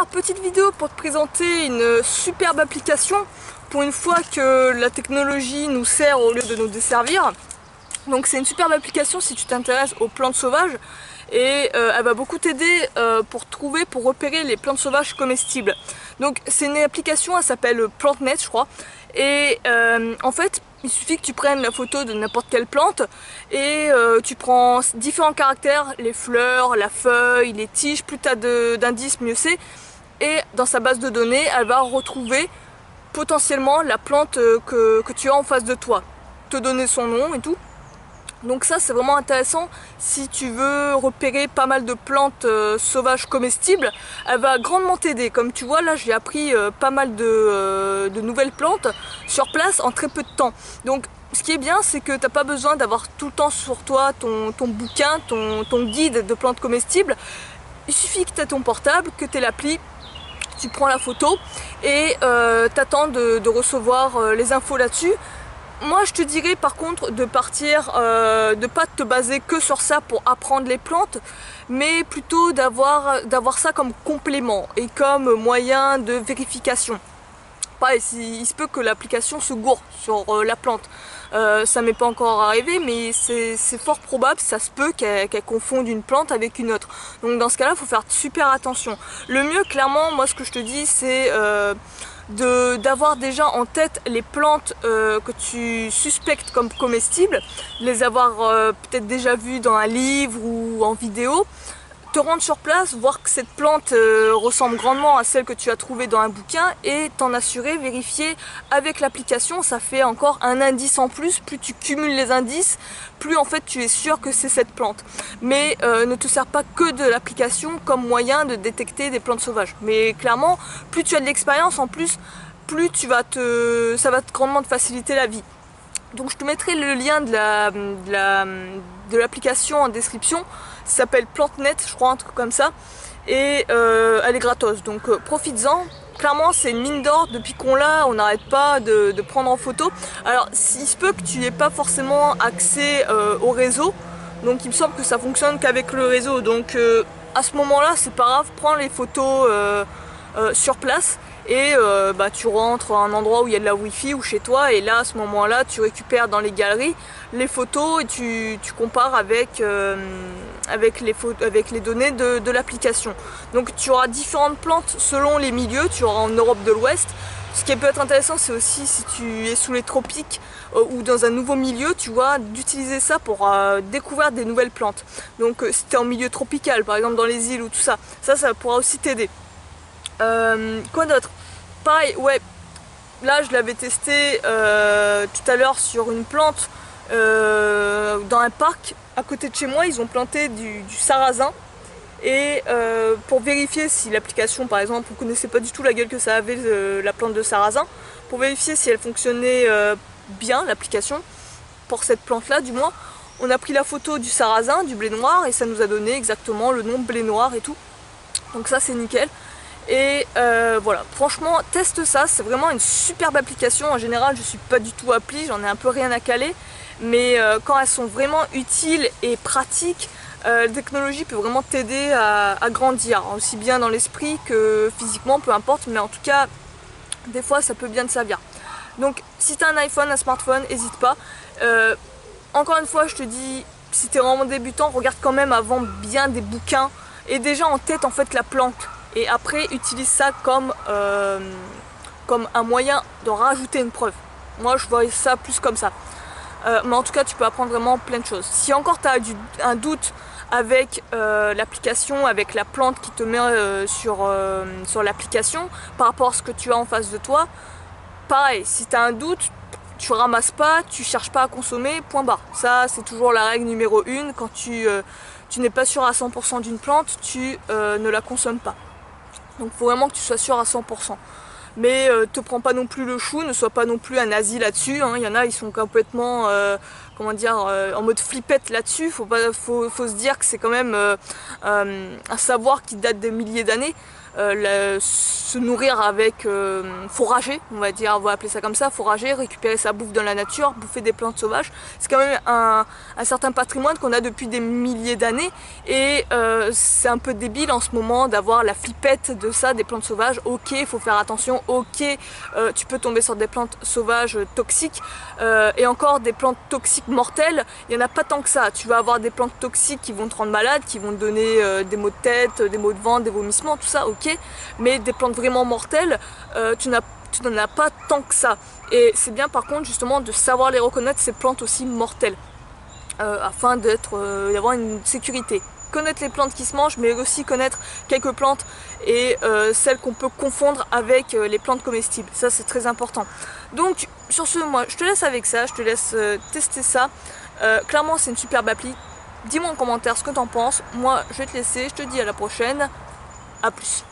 Alors, petite vidéo pour te présenter une superbe application pour une fois que la technologie nous sert au lieu de nous desservir. Donc c'est une superbe application si tu t'intéresses aux plantes sauvages et elle va beaucoup t'aider pour repérer les plantes sauvages comestibles. Donc c'est une application, elle s'appelle PlantNet je crois, et en fait il suffit que tu prennes la photo de n'importe quelle plante et tu prends différents caractères, les fleurs, la feuille, les tiges, plus tu as d'indices mieux c'est, et dans sa base de données elle va retrouver potentiellement la plante que tu as en face de toi, te donner son nom et tout. Donc ça c'est vraiment intéressant si tu veux repérer pas mal de plantes sauvages comestibles. Elle va grandement t'aider. Comme tu vois là j'ai appris pas mal de nouvelles plantes sur place en très peu de temps. Donc ce qui est bien c'est que tu n'as pas besoin d'avoir tout le temps sur toi ton bouquin, ton guide de plantes comestibles. Il suffit que tu aies ton portable, que tu aies l'appli, tu prends la photo et t'attends de recevoir les infos là-dessus. Moi je te dirais par contre de partir, de pas te baser que sur ça pour apprendre les plantes, mais plutôt d'avoir ça comme complément et comme moyen de vérification. Pareil, il se peut que l'application se gourre sur la plante. Ça m'est pas encore arrivé, mais c'est fort probable, ça se peut qu'elle confonde une plante avec une autre. Donc dans ce cas-là, il faut faire super attention. Le mieux, clairement, moi ce que je te dis, c'est d'avoir déjà en tête les plantes que tu suspectes comme comestibles, les avoir peut-être déjà vues dans un livre ou en vidéo, te rendre sur place, voir que cette plante ressemble grandement à celle que tu as trouvée dans un bouquin et t'en assurer, vérifier avec l'application. Ça fait encore un indice en plus. Plus tu cumules les indices, plus en fait tu es sûr que c'est cette plante. Mais ne te sers pas que de l'application comme moyen de détecter des plantes sauvages. Mais clairement, plus tu as de l'expérience en plus, plus ça va grandement te faciliter la vie. Donc je te mettrai le lien de l'application en description. Ça s'appelle PlantNet, je crois, un truc comme ça. Et elle est gratos, donc profites-en. Clairement c'est une mine d'or, depuis qu'on l'a, on n'arrête pas de prendre en photo. Alors il se peut que tu n'aies pas forcément accès au réseau. Donc il me semble que ça fonctionne qu'avec le réseau. Donc à ce moment-là, c'est pas grave, prends les photos sur place. Et tu rentres à un endroit où il y a de la wifi ou chez toi, et là à ce moment là tu récupères dans les galeries les photos et tu compares avec les données de l'application. Donc tu auras différentes plantes selon les milieux. Tu auras en Europe de l'Ouest. Ce qui peut être intéressant, c'est aussi si tu es sous les tropiques ou dans un nouveau milieu, tu vois, d'utiliser ça pour découvrir des nouvelles plantes. Donc si tu es en milieu tropical, par exemple dans les îles ou tout ça, ça pourra aussi t'aider. Quoi d'autre? Pareil, ouais, là je l'avais testé tout à l'heure sur une plante dans un parc à côté de chez moi. Ils ont planté du sarrasin et pour vérifier si l'application, par exemple, on connaissait pas du tout la gueule que ça avait la plante de sarrasin, pour vérifier si elle fonctionnait bien, l'application, pour cette plante là du moins, on a pris la photo du sarrasin, du blé noir, et ça nous a donné exactement le nom blé noir et tout. Donc ça c'est nickel. Et voilà, franchement teste ça, c'est vraiment une superbe application. En général je suis pas du tout appli, j'en ai un peu rien à caler, mais quand elles sont vraiment utiles et pratiques, la technologie peut vraiment t'aider à grandir, aussi bien dans l'esprit que physiquement, peu importe, mais en tout cas des fois ça peut bien te servir. Donc si tu as un iPhone, un smartphone, n'hésite pas. Encore une fois je te dis, si tu es vraiment débutant, regarde quand même avant bien des bouquins et déjà en tête en fait la plante. Et après utilise ça comme un moyen de rajouter une preuve. Moi je vois ça plus comme ça. Mais en tout cas tu peux apprendre vraiment plein de choses. Si encore tu as un doute avec l'application, avec la plante qui te met sur l'application par rapport à ce que tu as en face de toi, pareil, si tu as un doute, tu ramasses pas, tu cherches pas à consommer, point barre. Ça c'est toujours la règle numéro 1. Quand tu n'es pas sûr à 100% d'une plante, tu ne la consommes pas. Donc il faut vraiment que tu sois sûr à 100%. Mais te prends pas non plus le chou, ne sois pas non plus un nazi là-dessus. Hein. Il y en a, ils sont complètement en mode flippette là-dessus. Faut se dire que c'est quand même un savoir qui date des milliers d'années. se nourrir avec, forager, on va appeler ça comme ça, forager, récupérer sa bouffe dans la nature, bouffer des plantes sauvages. C'est quand même un certain patrimoine qu'on a depuis des milliers d'années et c'est un peu débile en ce moment d'avoir la flippette de ça, des plantes sauvages. Ok, il faut faire attention, ok, tu peux tomber sur des plantes sauvages toxiques et encore des plantes toxiques mortelles, il n'y en a pas tant que ça. Tu vas avoir des plantes toxiques qui vont te rendre malade, qui vont te donner des maux de tête, des maux de ventre, des vomissements, tout ça, ok, mais des plantes vraiment mortelles, tu n'en as pas tant que ça. Et c'est bien par contre justement de savoir les reconnaître, ces plantes aussi mortelles, afin d'avoir une sécurité. Connaître les plantes qui se mangent, mais aussi connaître quelques plantes et celles qu'on peut confondre avec les plantes comestibles. Ça c'est très important. Donc sur ce, moi je te laisse avec ça, je te laisse tester ça. Clairement c'est une superbe appli. Dis-moi en commentaire ce que t'en penses. Moi je vais te laisser, je te dis à la prochaine. A plus.